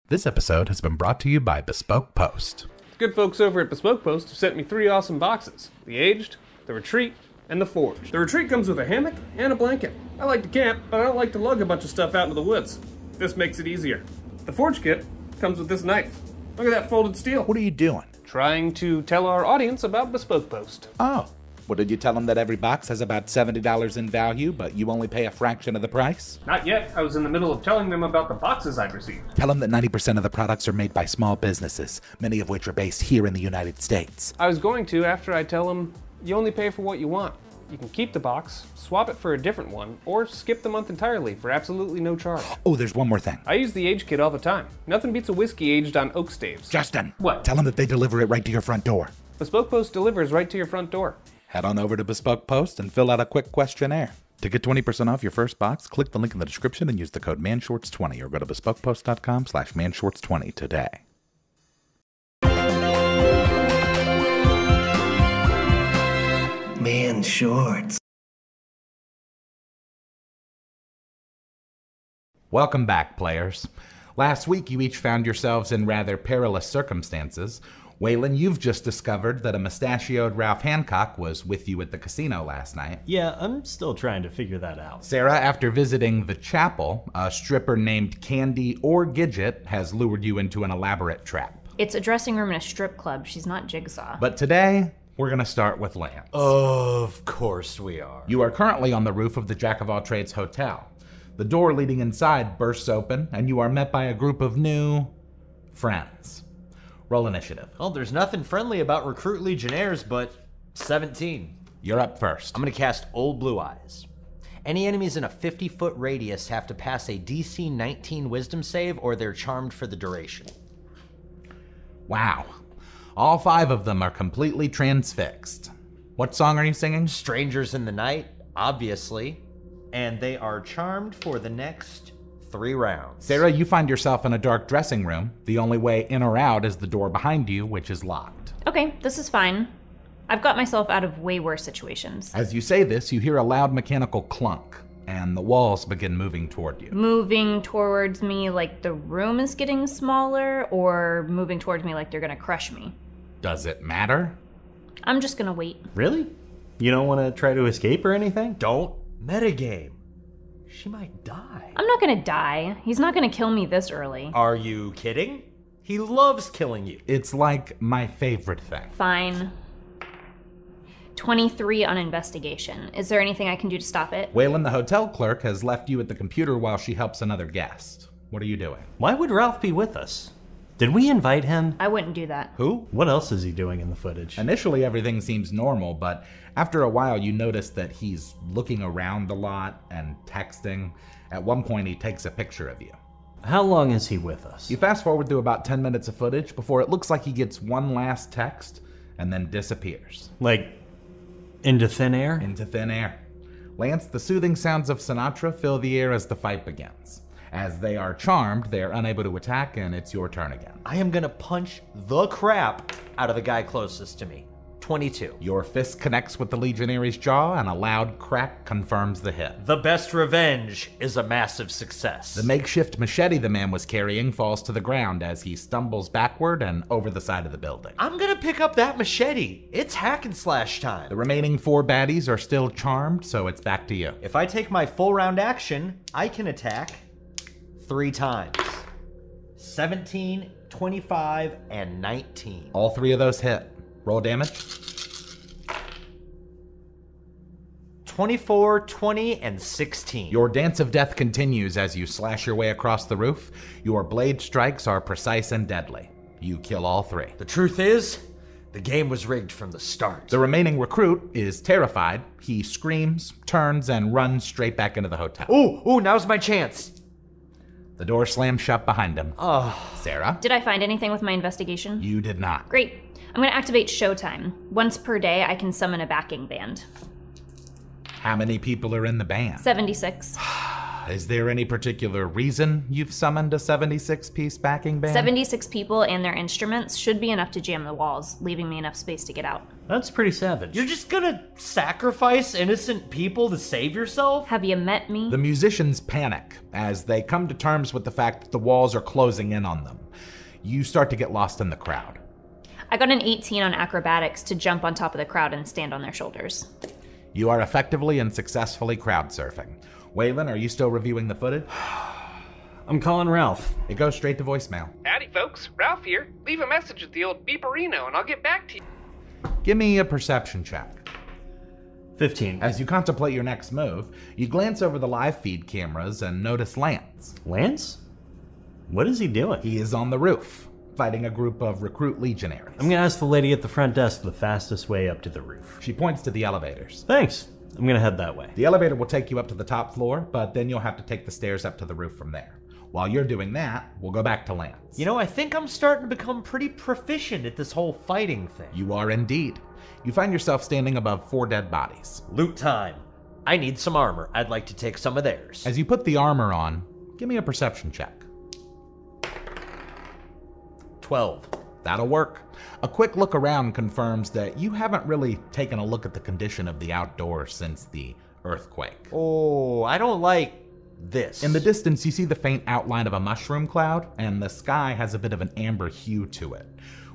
This episode has been brought to you by Bespoke Post. Good folks over at Bespoke Post have sent me 3 awesome boxes. The Aged, the Retreat, and the Forge. The Retreat comes with a hammock and a blanket. I like to camp, but I don't like to lug a bunch of stuff out into the woods. This makes it easier. The Forge kit comes with this knife. Look at that folded steel. What are you doing? Trying to tell our audience about Bespoke Post. Oh, well, did you tell them that every box has about $70 in value, but you only pay a fraction of the price? Not yet. I was in the middle of telling them about the boxes I'd received. Tell them that 90% of the products are made by small businesses, many of which are based here in the United States. I was going to after I tell them, you only pay for what you want. You can keep the box, swap it for a different one, or skip the month entirely for absolutely no charge. Oh, there's one more thing. I use the Age Kit all the time. Nothing beats a whiskey aged on oak staves. Justin! What? Tell them that they deliver it right to your front door. Bespoke Post delivers right to your front door. Head on over to Bespoke Post and fill out a quick questionnaire. To get 20% off your first box, click the link in the description and use the code MANSHORTS20 or go to bespokepost.com/manshorts20 today. Man shorts. Welcome back, players. Last week, you each found yourselves in rather perilous circumstances. Waylon, you've just discovered that a mustachioed Ralph Hancock was with you at the casino last night. Yeah, I'm still trying to figure that out. Sarah, after visiting the chapel, a stripper named Candy or Gidget has lured you into an elaborate trap. It's a dressing room in a strip club. She's not Jigsaw. But today, we're gonna start with Lance. Of course we are. You are currently on the roof of the Jack of All Trades Hotel. The door leading inside bursts open, and you are met by a group of new friends. Roll initiative. Well, there's nothing friendly about Recruit Legionnaires, but 17. You're up first. I'm gonna cast Old Blue Eyes. Any enemies in a 50-foot radius have to pass a DC 19 Wisdom save or they're charmed for the duration. Wow. All 5 of them are completely transfixed. What song are you singing? Strangers in the Night, obviously. And they are charmed for the next 3 rounds. Sarah, you find yourself in a dark dressing room. The only way in or out is the door behind you, which is locked. Okay, this is fine. I've got myself out of way worse situations. As you say this, you hear a loud mechanical clunk, and the walls begin moving toward you. Moving towards me like the room is getting smaller, or moving towards me like they're gonna crush me? Does it matter? I'm just gonna wait. Really? You don't want to try to escape or anything? Don't metagame. She might die. I'm not gonna die. He's not gonna kill me this early. Are you kidding? He loves killing you. It's like my favorite thing. Fine. 23 on investigation. Is there anything I can do to stop it? Waylon, the hotel clerk, has left you at the computer while she helps another guest. What are you doing? Why would Ralph be with us? Did we invite him? I wouldn't do that. Who? What else is he doing in the footage? Initially, everything seems normal, but after a while, you notice that he's looking around a lot and texting. At one point, he takes a picture of you. How long is he with us? You fast forward through about 10 minutes of footage before it looks like he gets one last text and then disappears. Like, into thin air? Into thin air. Lance, the soothing sounds of Sinatra fill the air as the fight begins. As they are charmed, they are unable to attack, and it's your turn again. I am gonna punch the crap out of the guy closest to me. 22. Your fist connects with the Legionnary's jaw, and a loud crack confirms the hit. The best revenge is a massive success. The makeshift machete the man was carrying falls to the ground as he stumbles backward and over the side of the building. I'm gonna pick up that machete. It's hack and slash time. The remaining 4 baddies are still charmed, so it's back to you. If I take my full round action, I can attack 3 times. 17, 25, and 19. All 3 of those hit. Roll damage. 24, 20, and 16. Your dance of death continues as you slash your way across the roof. Your blade strikes are precise and deadly. You kill all 3. The truth is, the game was rigged from the start. The remaining recruit is terrified. He screams, turns, and runs straight back into the hotel. Ooh, now's my chance. The door slams shut behind him. Sarah? Did I find anything with my investigation? You did not. Great. I'm gonna activate Showtime. Once per day, I can summon a backing band. How many people are in the band? 76. Is there any particular reason you've summoned a 76-piece backing band? 76 people and their instruments should be enough to jam the walls, leaving me enough space to get out. That's pretty savage. You're just gonna sacrifice innocent people to save yourself? Have you met me? The musicians panic as they come to terms with the fact that the walls are closing in on them. You start to get lost in the crowd. I got an 18 on acrobatics to jump on top of the crowd and stand on their shoulders. You are effectively and successfully crowd surfing. Waylon, are you still reviewing the footage? I'm calling Ralph. It goes straight to voicemail. Howdy, folks. Ralph here. Leave a message at the old beeperino and I'll get back to you. Give me a perception check. 15. As you contemplate your next move, you glance over the live feed cameras and notice Lance. Lance? What is he doing? He is on the roof, fighting a group of recruit legionaries. I'm gonna ask the lady at the front desk the fastest way up to the roof. She points to the elevators. Thanks. I'm gonna head that way. The elevator will take you up to the top floor, but then you'll have to take the stairs up to the roof from there. While you're doing that, we'll go back to Lance. You know, I think I'm starting to become pretty proficient at this whole fighting thing. You are indeed. You find yourself standing above 4 dead bodies. Loot time. I need some armor. I'd like to take some of theirs. As you put the armor on, give me a perception check. 12. That'll work. A quick look around confirms that you haven't really taken a look at the condition of the outdoors since the earthquake. Oh, I don't like this. In the distance, you see the faint outline of a mushroom cloud, and the sky has a bit of an amber hue to it.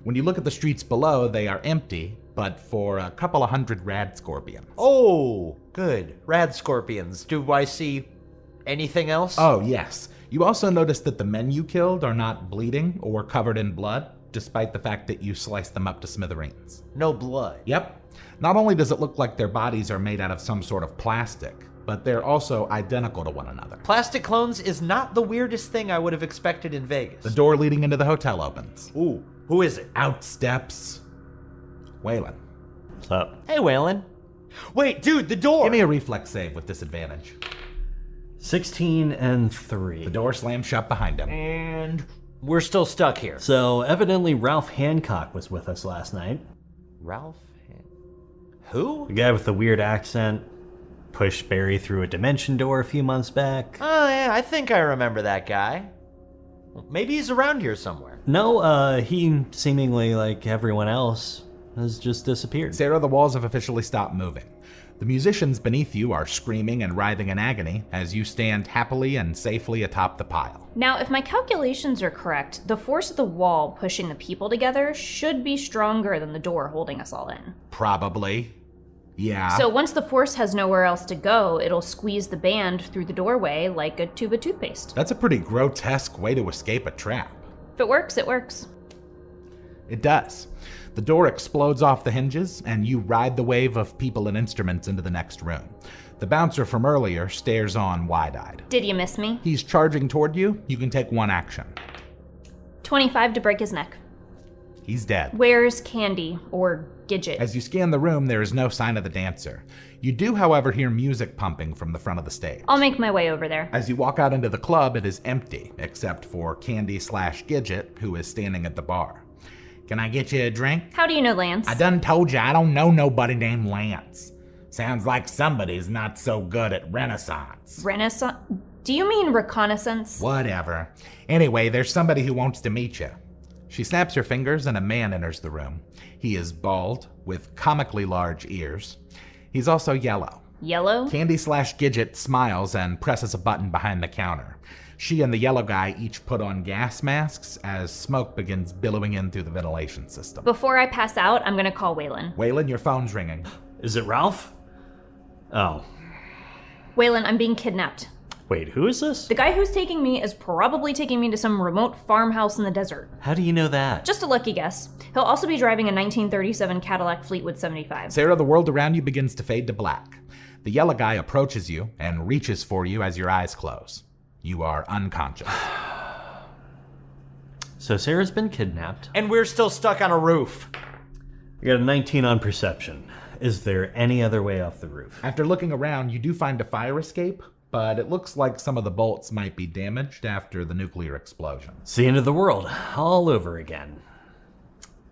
When you look at the streets below, they are empty, but for a couple of hundred rad scorpions. Oh, good. Rad scorpions. Do I see anything else? Oh, yes. You also notice that the men you killed are not bleeding or covered in blood, despite the fact that you sliced them up to smithereens. No blood. Yep. Not only does it look like their bodies are made out of some sort of plastic, but they're also identical to one another. Plastic clones is not the weirdest thing I would have expected in Vegas. The door leading into the hotel opens. Ooh, who is it? Out steps Waylon. What's up? Hey, Waylon. Wait, dude, the door! Give me a reflex save with disadvantage. 16 and 3. The door slams shut behind him. And we're still stuck here. So evidently Ralph Hancock was with us last night. Ralph? Who? The guy with the weird accent pushed Barry through a dimension door a few months back. Oh, yeah, I think I remember that guy. Maybe he's around here somewhere. No, he seemingly, like everyone else, has just disappeared. Sarah, the walls have officially stopped moving. The musicians beneath you are screaming and writhing in agony as you stand happily and safely atop the pile. Now, if my calculations are correct, the force of the wall pushing the people together should be stronger than the door holding us all in. Probably. Yeah. So once the force has nowhere else to go, it'll squeeze the band through the doorway like a tube of toothpaste. That's a pretty grotesque way to escape a trap. If it works, it works. It does. The door explodes off the hinges, and you ride the wave of people and instruments into the next room. The bouncer from earlier stares on wide-eyed. Did you miss me? He's charging toward you. You can take one action. 25 to break his neck. He's dead. Where's Candy, or Gidget? As you scan the room, there is no sign of the dancer. You do, however, hear music pumping from the front of the stage. I'll make my way over there. As you walk out into the club, it is empty, except for Candy/Gidget, who is standing at the bar. Can I get you a drink? How do you know Lance? I done told you I don't know nobody named Lance. Sounds like somebody's not so good at Renaissance. Renaissance? Do you mean reconnaissance? Whatever. Anyway, there's somebody who wants to meet you. She snaps her fingers and a man enters the room. He is bald, with comically large ears. He's also yellow. Yellow? Candy/Gidget smiles and presses a button behind the counter. She and the yellow guy each put on gas masks as smoke begins billowing in through the ventilation system. Before I pass out, I'm gonna call Waylon. Waylon, your phone's ringing. Is it Ralph? Oh. Waylon, I'm being kidnapped. Wait, who is this? The guy who's taking me is probably taking me to some remote farmhouse in the desert. How do you know that? Just a lucky guess. He'll also be driving a 1937 Cadillac Fleetwood 75. Sarah, the world around you begins to fade to black. The yellow guy approaches you and reaches for you as your eyes close. You are unconscious. So Sarah's been kidnapped. And we're still stuck on a roof. We got a 19 on perception. Is there any other way off the roof? After looking around, you do find a fire escape, but it looks like some of the bolts might be damaged after the nuclear explosion. It's the end of the world, all over again.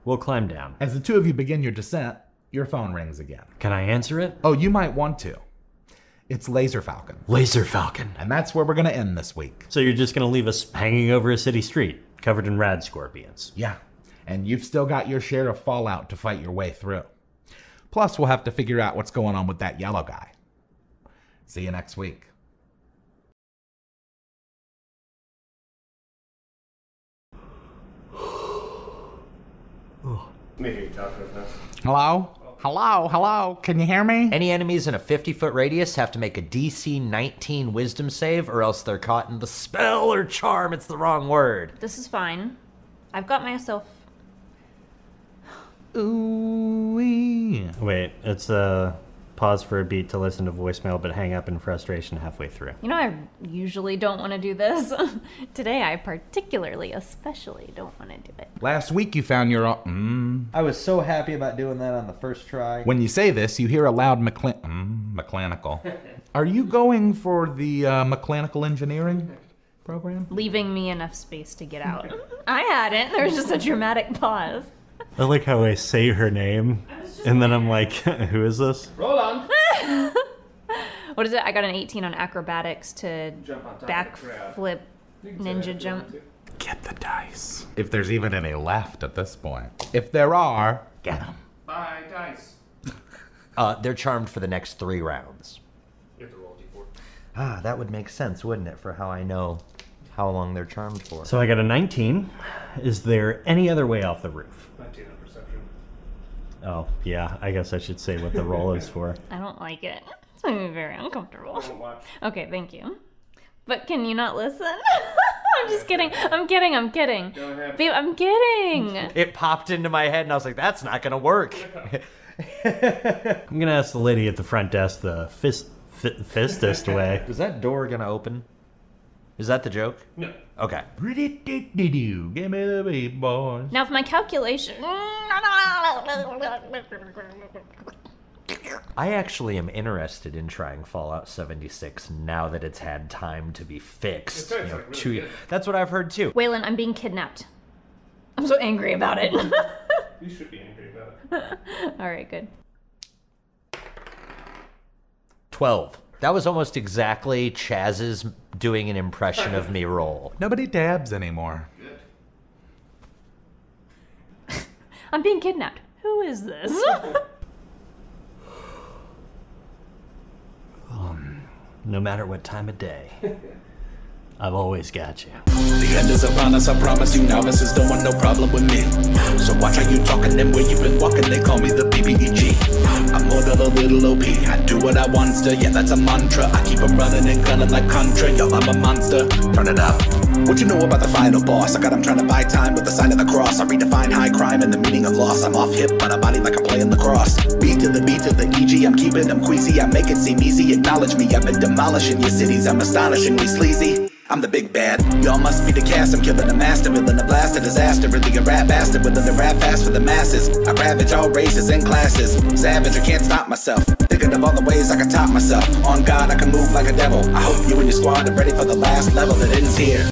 We'll climb down. As the two of you begin your descent, your phone rings again. Can I answer it? Oh, you might want to. It's Laser Falcon. Laser Falcon. And that's where we're gonna end this week. So you're just gonna leave us hanging over a city street, covered in rad scorpions. Yeah, and you've still got your share of fallout to fight your way through. Plus, we'll have to figure out what's going on with that yellow guy. See you next week. Maybe talk with us. Hello? Hello? Hello? Can you hear me? Any enemies in a 50-foot radius have to make a DC 19 wisdom save, or else they're caught in the spell or charm. It's the wrong word. This is fine. I've got myself. Ooh-wee. Wait, it's pause for a beat to listen to voicemail, but hang up in frustration halfway through. You know, I usually don't want to do this. Today, I especially don't want to do it. Last week you found your own... I was so happy about doing that on the first try. When you say this, you hear a loud mechanical. Are you going for the mechanical engineering program? Leaving me enough space to get out. I hadn't. There was just a dramatic pause. I like how I say her name, and then I'm like, who is this? Roll on. What is it? I got an 18 on acrobatics to Jump on top of the backflip ninja jump. Get the dice. If there's even any left at this point. If there are, get them. Bye, dice. They're charmed for the next 3 rounds. You have to roll D4. Ah, that would make sense, wouldn't it, for how I know how long they're charmed for. So I got a 19. Is there any other way off the roof? 19 on perception. Oh, yeah, I guess I should say what the roll is for. I don't like it. It's making me very uncomfortable. Don't watch. Okay, thank you. But can you not listen? I'm just kidding. I'm kidding. Go ahead. Babe, I'm kidding. It popped into my head, and I was like, that's not gonna work. I'm gonna ask the lady at the front desk the fistest way. Is that door gonna open? Is that the joke? No. Okay. Give me the beat, boys. Now, if my calculation... I actually am interested in trying Fallout 76 now that it's had time to be fixed. It sounds like really good. That's what I've heard too. Waylon, I'm being kidnapped. I'm so angry about it. You should be angry about it. All right, good. 12. That was almost exactly Chaz's doing an impression of me roll. Nobody dabs anymore. Good. I'm being kidnapped. Who is this? No matter what time of day, I've always got you. The end is upon us, I promise you novices don't want no problem with me. So watch how you talking and where you been walking, they call me the BBEG. I'm more than a little OP, I do what I want to, yeah that's a mantra. I keep 'em running and gunning like Contra, yo I'm a monster, turn it up. What you know about the final boss? I got him trying to buy time with the sign of the cross. I redefine high crime and the meaning of loss. I'm off hip, but I body like I'm playing lacrosse. Beat to the EG, I'm keeping them queasy. I make it seem easy, acknowledge me. I've been demolishing your cities, I'm astonishingly sleazy. I'm the big bad, y'all must be the cast. I'm killing the master, villain, a blast, a disaster. Really a rap bastard, willing to rap fast for the masses. I ravage all races and classes. Savage, I can't stop myself. Thinking of all the ways I can top myself. On God, I can move like a devil. I hope you and your squad are ready for the last level that ends here.